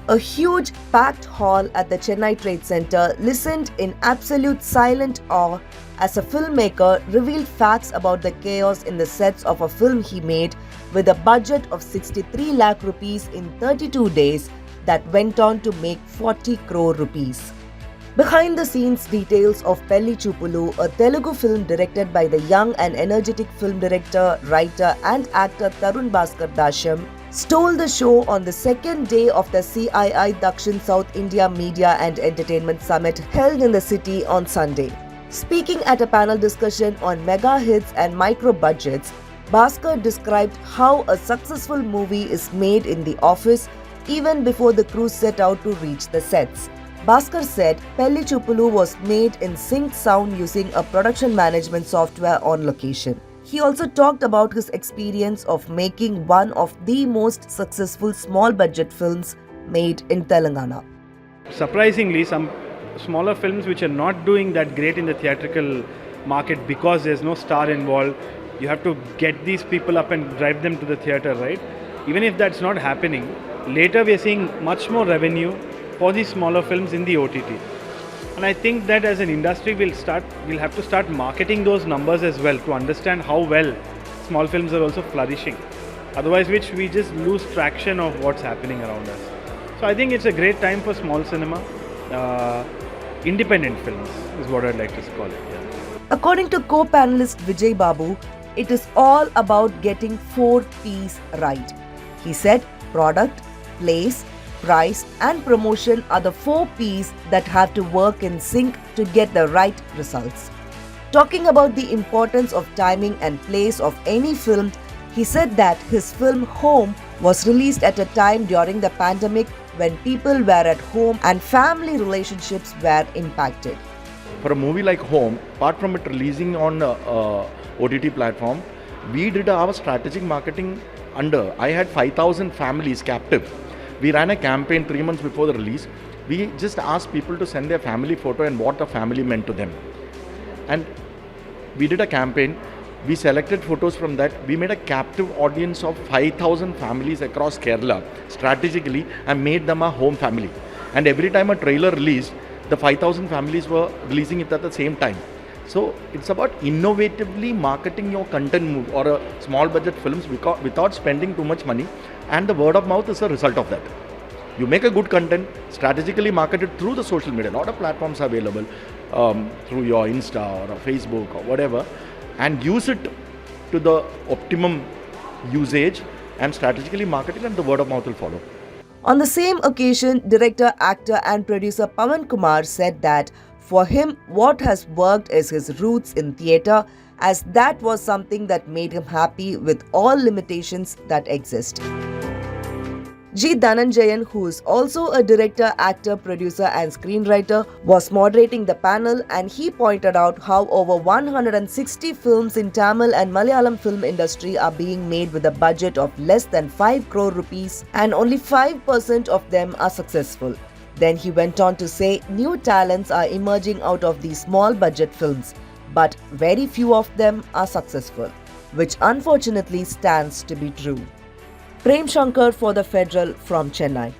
A huge packed hall at the Chennai Trade Center listened in absolute silent awe as a filmmaker revealed facts about the chaos in the sets of a film he made with a budget of 63 lakh rupees in 32 days that went on to make 40 crore rupees. Behind the scenes details of Pelli Chupulu, a Telugu film directed by the young and energetic film director, writer and actor Tarun Bhaskar Dasham, stole the show on the second day of the CII Dakshin South India Media and Entertainment Summit held in the city on Sunday. Speaking at a panel discussion on Megahits and micro budgets, Bhaskar described how a successful movie is made in the office even before the crew set out to reach the sets. Bhaskar said Pelli Chupulu was made in sync sound using a production management software on location. He also talked about his experience of making one of the most successful small budget films made in Telangana. Surprisingly, some smaller films which are not doing that great in the theatrical market because there's no star involved, you have to get these people up and drive them to the theatre, right? Even if that's not happening, later we are seeing much more revenue for these smaller films in the OTT. And I think that as an industry we'll have to start marketing those numbers as well to understand how well small films are also flourishing. Otherwise which we just lose traction of what's happening around us. So I think it's a great time for small cinema. Independent films is what I'd like to call it. Yeah. According to co-panelist Vijay Babu, it is all about getting 4 P's right. He said product, place, price and promotion are the 4 P's that have to work in sync to get the right results. Talking about the importance of timing and place of any film, he said that his film Home was released at a time during the pandemic when people were at home and family relationships were impacted. For a movie like Home, apart from it releasing on OTT platform, we did our strategic marketing under. I had 5,000 families captive. We ran a campaign 3 months before the release. We just asked people to send their family photo and what a family meant to them. And we did a campaign. We selected photos from that. We made a captive audience of 5,000 families across Kerala strategically and made them a home family. And every time a trailer released, the 5,000 families were releasing it at the same time. So it's about innovatively marketing your content or a small budget films without spending too much money, and the word of mouth is a result of that. You make a good content, strategically market it through the social media. A lot of platforms are available through your Insta or Facebook or whatever, and use it to the optimum usage and strategically market it, and the word of mouth will follow. On the same occasion, director, actor and producer Pawan Kumar said that for him, what has worked is his roots in theatre, as that was something that made him happy with all limitations that exist. G. Dhananjayan, who is also a director, actor, producer and screenwriter, was moderating the panel, and he pointed out how over 160 films in Tamil and Malayalam film industry are being made with a budget of less than 5 crore rupees, and only 5% of them are successful. Then he went on to say new talents are emerging out of these small budget films, but very few of them are successful, which unfortunately stands to be true. Prem Shankar for the Federal from Chennai.